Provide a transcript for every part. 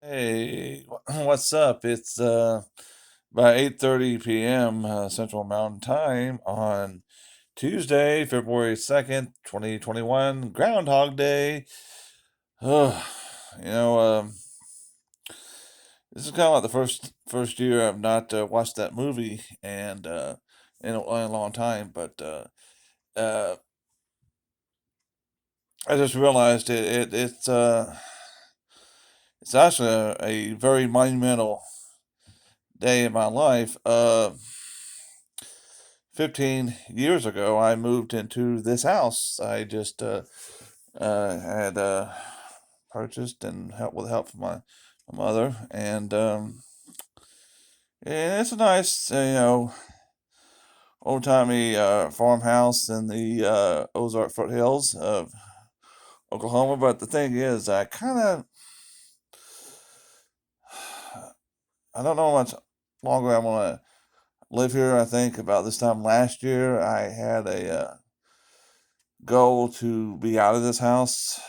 Hey, what's up? It's about 8:30 p.m. Central Mountain Time on Tuesday, February 2nd, 2021, Groundhog Day. Oh, you know, this is kind of like the first year I've not watched that movie and in a long time, but uh, I just realized it's actually a very monumental day in my life. 15 years ago, I moved into this house. I just had purchased and helped with help from my mother, and it's a nice, old timey farmhouse in the Ozark foothills of Oklahoma. But the thing is, I don't know how much longer I want to live here. I think about this time last year, I had a goal to be out of this house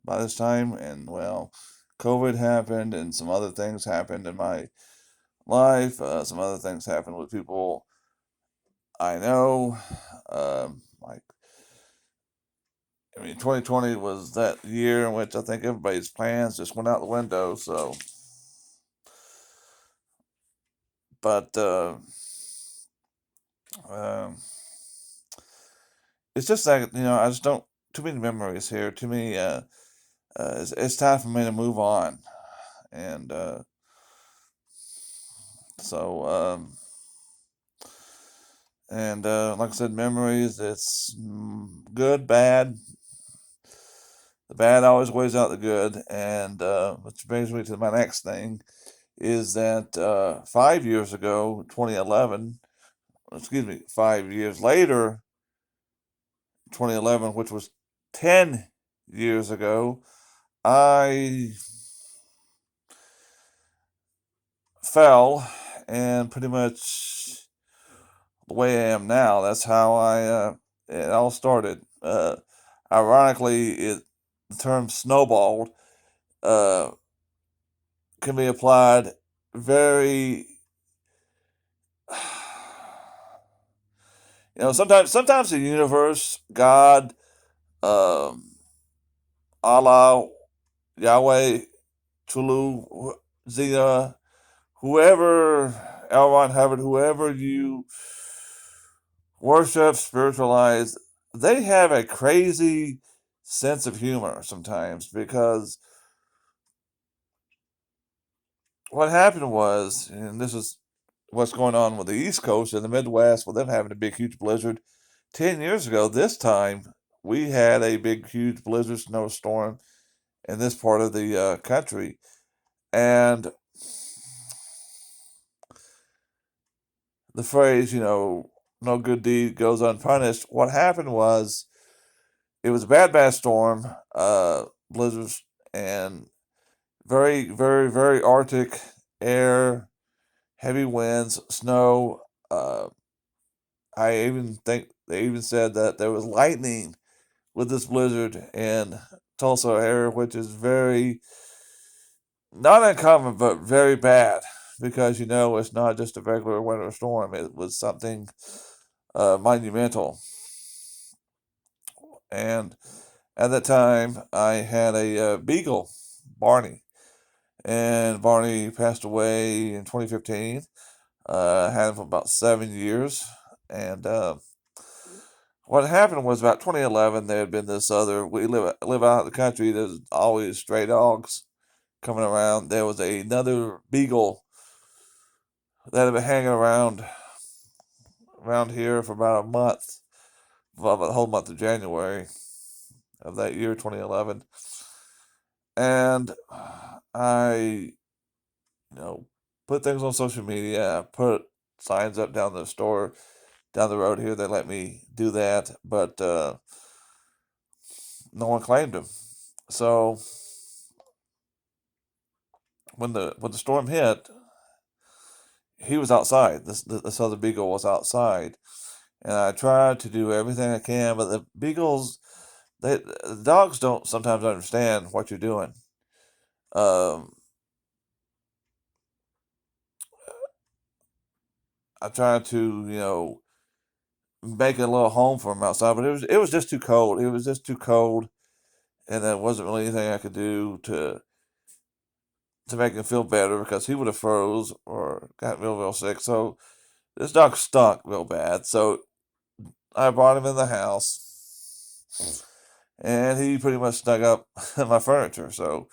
by this time, and well, COVID happened, and some other things happened in my life. Some other things happened with people I know. Like, I mean, 2020 was that year in which I think everybody's plans just went out the window. So, but um, it's just like I just don't too many memories here. Too many. It's time for me to move on, and so. And like I said, memories, it's good, bad. The bad always weighs out the good. And which brings me to my next thing is that 5 years ago, 2011, excuse me, 5 years later, 2011, which was 10 years ago, I fell and pretty much the way I am now. That's how it all started. Ironically, the term snowballed uh, can be applied very. Sometimes the universe, God, um, Allah, Yahweh, Tulu, Zia, whoever, Elron, Hubbard, whoever you worship, spiritualize, they have a crazy sense of humor sometimes because what happened was, and this is what's going on with the East Coast and the Midwest with them having a big, huge blizzard. 10 years ago, this time, we had a big, huge blizzard snowstorm in this part of the country. And the phrase, no good deed goes unpunished. What happened was it was a bad, bad storm, blizzards, and very, very, very Arctic air, heavy winds, snow. I even think they even said that there was lightning with this blizzard in Tulsa area, which is very not uncommon, but very bad because it's not just a regular winter storm. It was something monumental. And at that time, I had a beagle, Barney, and Barney passed away in 2015. I had him for about 7 years, and what happened was about 2011. There had been this other. We live out in the country. There's always stray dogs coming around. There was another beagle that had been hanging around here for about a month, well, about the whole month of January of that year, 2011. And I, you know, put things on social media. I put signs up down the store down the road here that let me do that, but no one claimed him. So when the storm hit, he was outside. This other beagle was outside, and I tried to do everything I can, but the beagles, the dogs don't sometimes understand what you're doing. Um, I tried to, make a little home for him outside, but it was just too cold. It was just too cold, and there wasn't really anything I could do to make him feel better because he would have froze or got real sick. So this dog stunk real bad. So I brought him in the house, and he pretty much snuck up my furniture. So,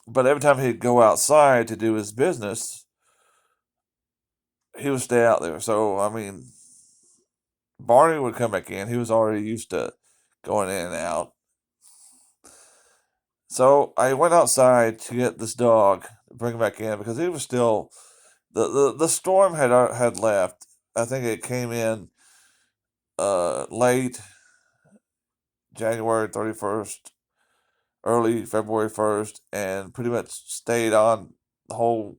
but every time he'd go outside to do his business, he would stay out there. So I mean, Barney would come back in. He was already used to going in and out. So I went outside to get this dog, bring him back in because he was still the storm had left. I think it came in late January 31st, early February 1st, and pretty much stayed on the whole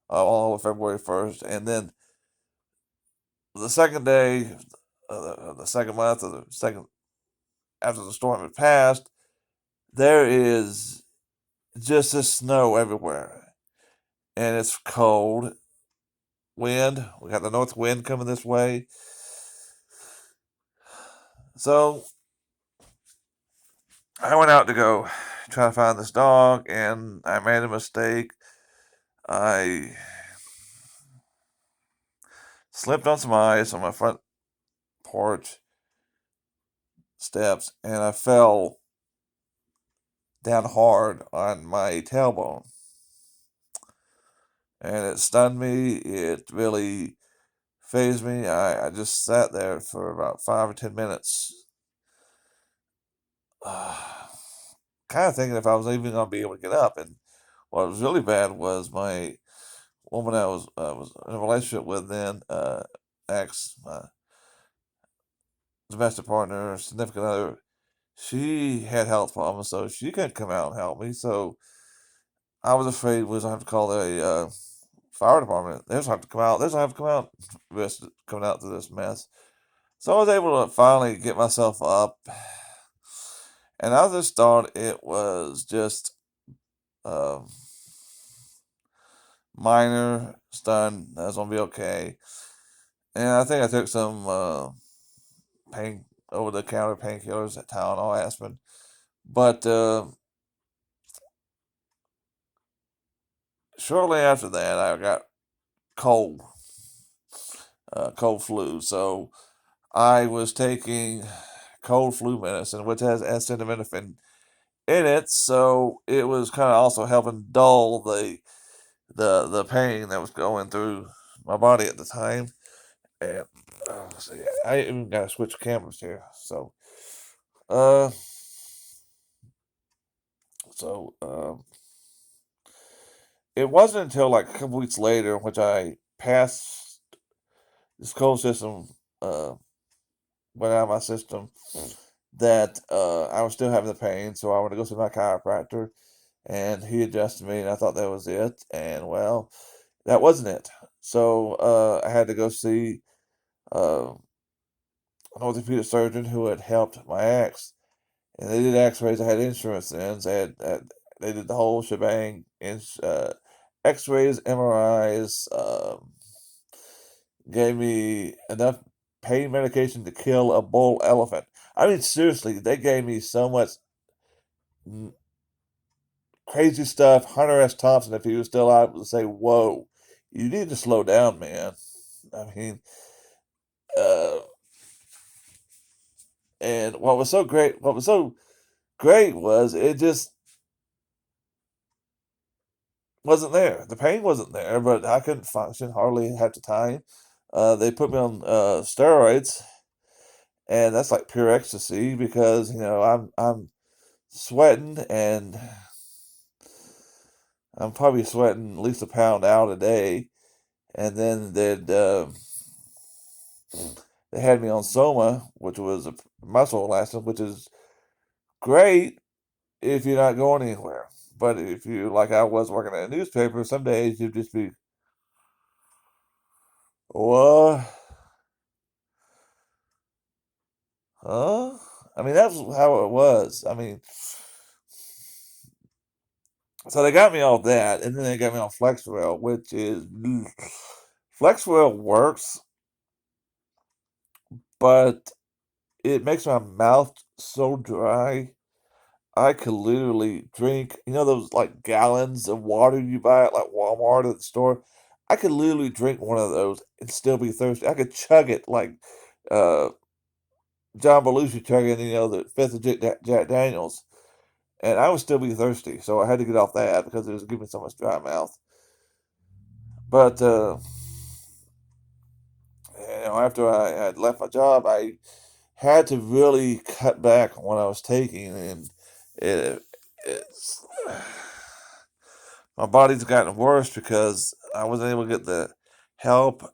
all of February 1st, and then the second day, the second month, or the second after the storm had passed, there is just this snow everywhere, and it's cold. Wind. We got the north wind coming this way. So I went out to go try to find this dog, and I made a mistake. I slipped on some ice on my front porch steps, and I fell down hard on my tailbone. And it stunned me. It really phased me. I just sat there for about 5 or 10 minutes, kind of thinking if I was even going to be able to get up. And what was really bad was my woman I was in a relationship with then, ex, my domestic partner, significant other. She had health problems, so she couldn't come out and help me. So I was afraid we was gonna have to call the fire department. They was gonna have to come out. They was gonna have to come out, risk coming out to this mess. So I was able to finally get myself up, and I just thought it was just um, minor stun. That's gonna be okay. And I think I took some pain over the counter painkillers at Tylenol, aspirin. But shortly after that, I got cold, cold flu. So I was taking cold flu medicine, which has acetaminophen in it. So it was kind of also helping dull the pain that was going through my body at the time. And let's see, I even got to switch cameras here. Uh, so it wasn't until like a couple weeks later, which I passed this cold system, uh, went out of my system, that I was still having the pain. So I went to go see my chiropractor, and he adjusted me, and I thought that was it. And well, that wasn't it. So I had to go see uh, an orthopedic surgeon who had helped my ex, and they did X-rays. I had insurance then. They did the whole shebang. X-rays, MRIs, gave me enough pain medication to kill a bull elephant. I mean, seriously, they gave me so much crazy stuff. Hunter S. Thompson, if he was still alive, would say, "Whoa, you need to slow down, man." I mean, uh, and what was so great was it just wasn't there. The pain wasn't there, but I couldn't function hardly half the time. They put me on steroids, and that's like pure ecstasy because I'm sweating, and I'm probably sweating at least a pound out a day. And then they had me on Soma, which was a muscle relaxant, which is great if you're not going anywhere. But if you, like I was working at a newspaper, some days you'd just be, what? Huh? I mean, that's how it was. I mean, so they got me off that, and then they got me on Flexrail, which is Flexwell works, but it makes my mouth so dry. I could literally drink, those like gallons of water you buy at like Walmart or the store. I could literally drink one of those and still be thirsty. I could chug it like uh, John Belushi chugging, the fifth of Jack Daniels, and I would still be thirsty. So I had to get off that because it was giving me so much dry mouth. But after I had left my job, I had to really cut back on what I was taking, and it, it's my body's gotten worse because I wasn't able to get the help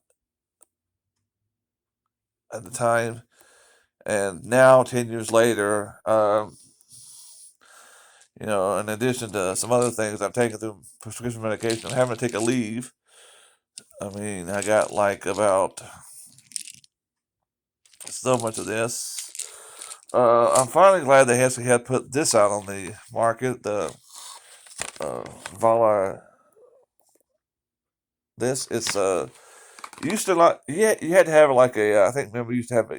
at the time, and now 10 years later, in addition to some other things I'm taking through prescription medication, I'm having to take a leave. I mean, I got like about so much of this. I'm finally glad they actually had put this out on the market. The Vala, this it's used to like you had to have like I think remember used to have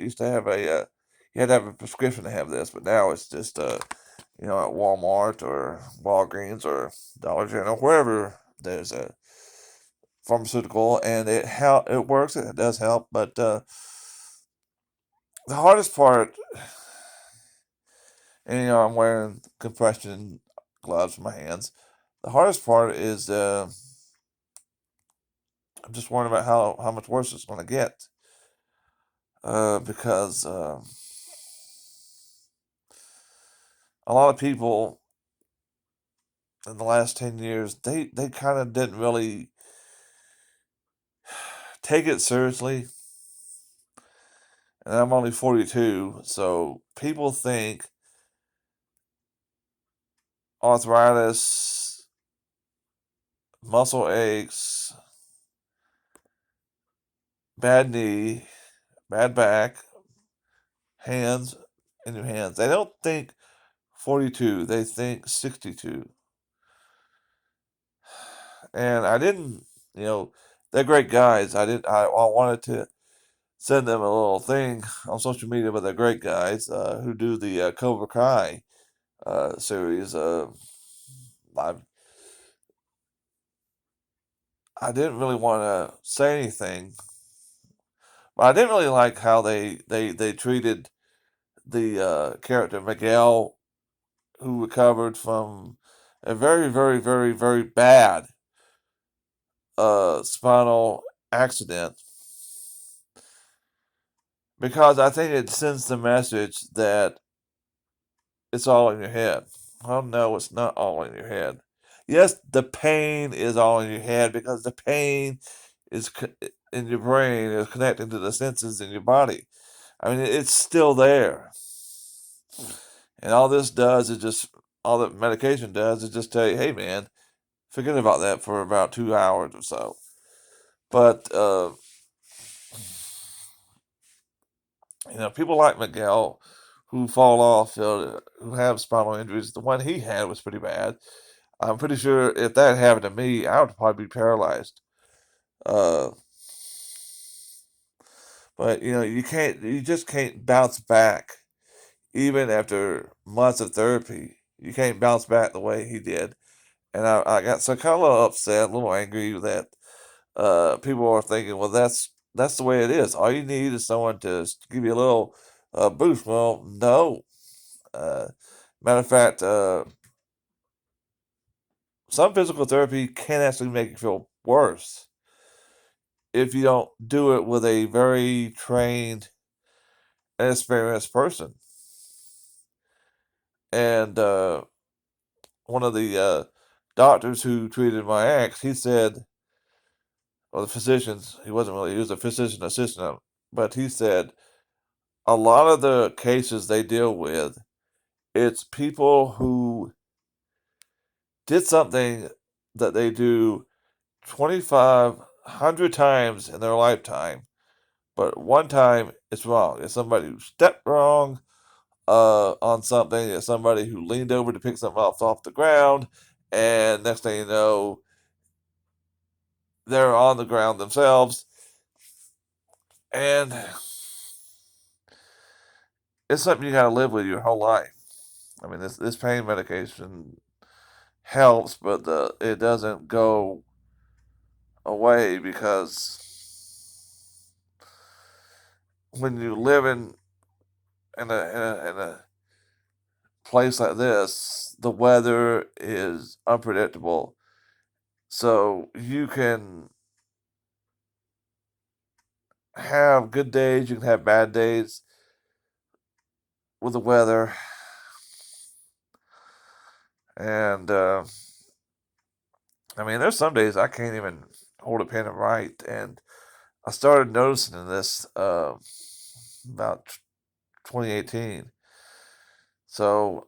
a you had to have a prescription to have this, but now it's just at Walmart or Walgreens or Dollar General, wherever there's a pharmaceutical, and it works. It does help, but the hardest part, and I'm wearing compression gloves for my hands. The hardest part is I'm just worried about how much worse it's going to get because a lot of people in the last 10 years they kind of didn't really take it seriously, and I'm only 42, so people think arthritis, muscle aches, bad knee, bad back, hands, in your hands. They don't think 42, they think 62. And I didn't, you know, they're great guys. I wanted to send them a little thing on social media, but they're great guys who do the Cobra Kai series. I, I didn't really want to say anything, but I didn't really like how they treated the character Miguel, who recovered from a very, very, very, very bad spinal accident, because I think it sends the message that it's all in your head. Well, no, it's not all in your head. Yes, the pain is all in your head because the pain is in your brain, is connecting to the senses in your body. I mean, it's still there. And all that medication does is just tell you, hey, man, forget about that for about 2 hours or so. But, people like Miguel who fall off, who have spinal injuries, the one he had was pretty bad. I'm pretty sure if that happened to me, I would probably be paralyzed. Uh, but you just can't bounce back even after months of therapy. You can't bounce back the way he did, and I got so kind of a little upset, a little angry that people are thinking, well, that's the way it is. All you need is someone to give you a little boost. Well, no. Uh, Matter of fact, some physical therapy can actually make you feel worse if you don't do it with a very trained and experienced person. And one of the doctors who treated my ex, he said, or the physicians, he was a physician assistant, but he said a lot of the cases they deal with, it's people who did something that they do 2,500 times in their lifetime, but one time it's wrong. It's somebody who stepped wrong on something. It's somebody who leaned over to pick something off the ground, and next thing you know, they're on the ground themselves. And it's something you got to live with your whole life. I mean, this pain medication helps, but it doesn't go away because when you live in a place like this, the weather is unpredictable. So you can have good days, you can have bad days with the weather, and I mean, there's some days I can't even hold a pen and write, and I started noticing this about 2018. So,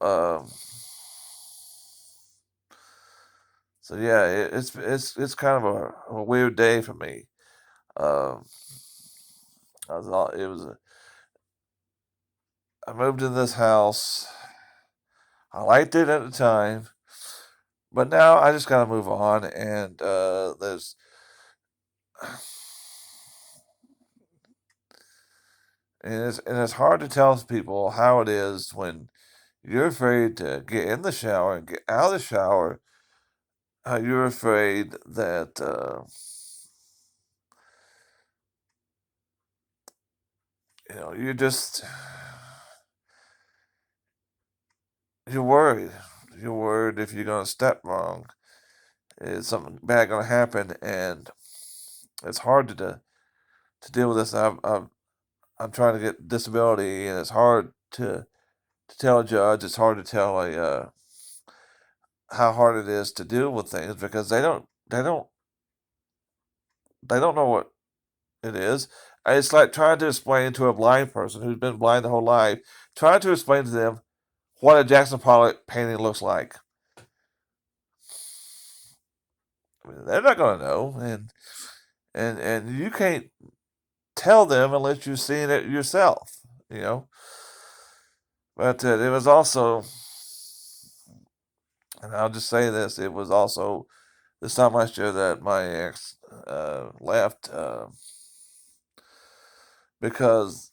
so yeah, it's kind of a weird day for me. Um, it was I moved in this house. I liked it at the time, but now I just gotta move on. And it's hard to tell people how it is when you're afraid to get in the shower and get out of the shower. How you're afraid that you're just you're worried. You're worried if you're gonna step wrong, is something bad gonna happen, and it's hard to deal with this. I'm trying to get disability, and it's hard to tell a judge. It's hard to tell a how hard it is to deal with things because they don't know what it is. It's like trying to explain to a blind person who's been blind the whole life, trying to explain to them what a Jackson Pollock painting looks like. I mean, they're not going to know, and you can't tell them unless you've seen it yourself. You know, but it was also, and I'll just say this: it was also this time last year that my ex left because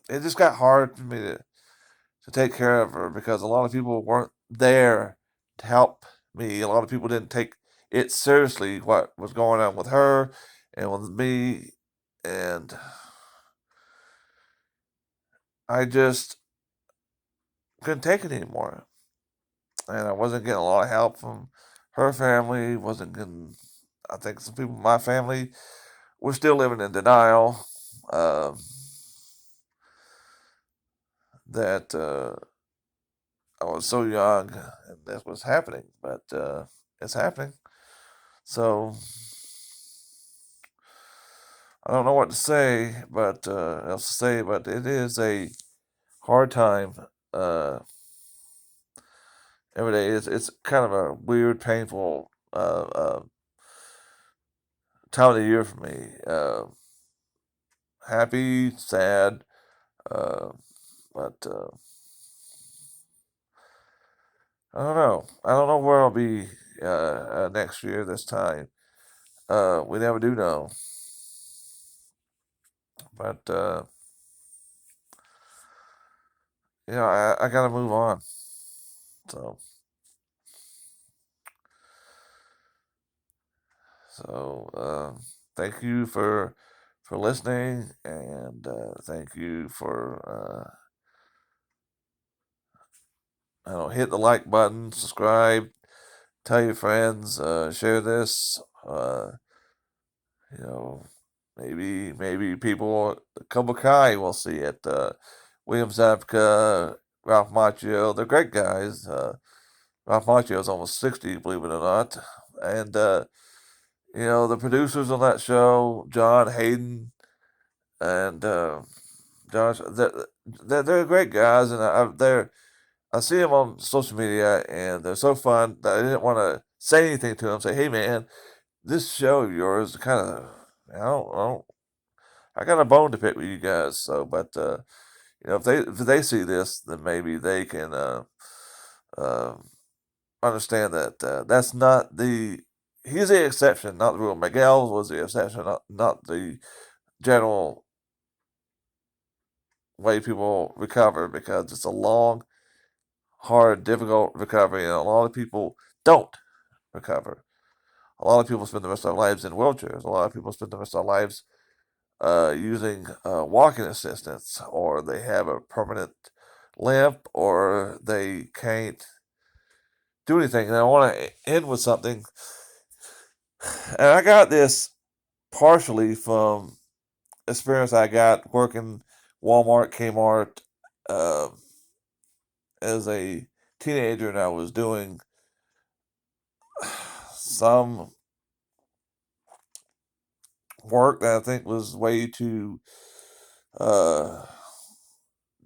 it just got hard for me to take care of her because a lot of people weren't there to help me. A lot of people didn't take it seriously what was going on with her and with me, and I just couldn't take it anymore. And I wasn't getting a lot of help from her family. Wasn't getting. I think some people in my family were still living in denial that I was so young and this was happening, but it's happening. So I don't know what to say, but else to say, but it is a hard time every day. It's kind of a weird, painful time of the year for me. Happy, sad, uh, but I don't know. I don't know where I'll be next year this time. We never do know, but I gotta move on. So thank you for listening, and thank you for I don't know, hit the like button, subscribe, tell your friends, share this. You know, maybe people, Cobra Kai will see it. William Zabka, Ralph Macchio, they're great guys. Ralph Macchio is almost 60, believe it or not, and the producers on that show, John Hayden and Josh, they're great guys, and I see them on social media, and they're so fun that I didn't want to say anything to them. Say, hey man, this show of yours kind of, I got a bone to pick with you guys. So, but if they see this, then maybe they can uh, understand that that's not the he's the exception, not the rule. Miguel was the exception, not the general way people recover, because it's a long, hard, difficult recovery, and a lot of people don't recover. A lot of people spend the rest of their lives in wheelchairs. A lot of people spend the rest of their lives using walking assistance, or they have a permanent limp, or they can't do anything. And I want to end with something. And I got this partially from experience I got working Walmart, Kmart, uh, as a teenager, and I was doing some work that I think was way too uh,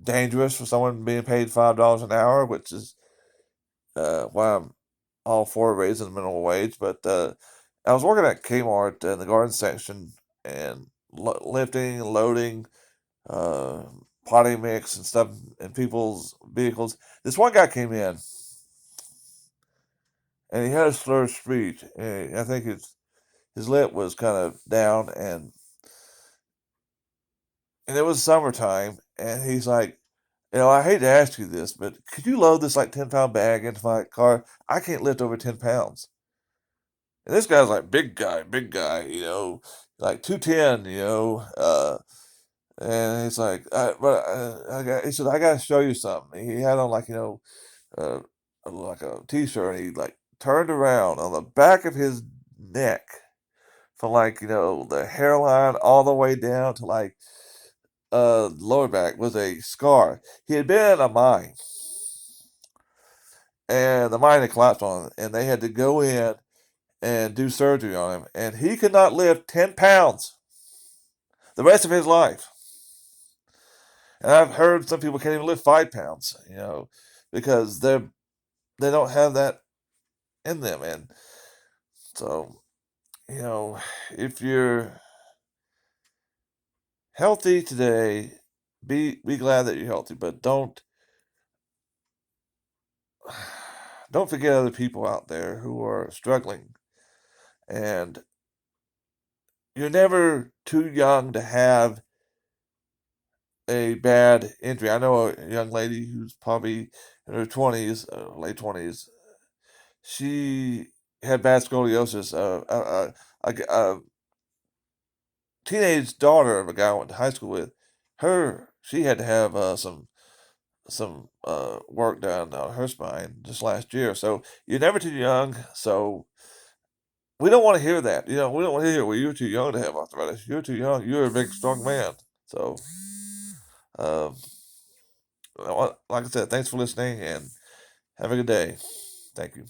dangerous for someone being paid $5 an hour, which is why I'm all for raising the minimum wage. But I was working at Kmart in the garden section and lifting and loading uh, potting mix and stuff in people's vehicles. This one guy came in and he had a slurred speech. And I think his lip was kind of down, and it was summertime, and he's like, I hate to ask you this, but could you load this like 10-pound bag into my car? I can't lift over 10 pounds. And this guy's like big guy, like 210, and he's like, he said, I got to show you something. He had on like, uh, like a t-shirt, and he like turned around on the back of his neck from like, the hairline all the way down to like, lower back was a scar. He had been in a mine, and the mine had collapsed on him, and they had to go in and do surgery on him, and he could not lift 10 pounds the rest of his life. And I've heard some people can't even lift 5 pounds, because they don't have that in them. And so, you know, if you're healthy today, be glad that you're healthy, but don't forget other people out there who are struggling. And you're never too young to have a bad injury. I know a young lady who's probably in her 20s, late 20s. She had bad scoliosis. A teenage daughter of a guy I went to high school with, she had to have some work done on her spine just last year. So you're never too young. So we don't want to hear that. We don't want to hear, well, you're too young to have arthritis. You're too young. You're a big, strong man. So, um, like I said, thanks for listening and have a good day. Thank you.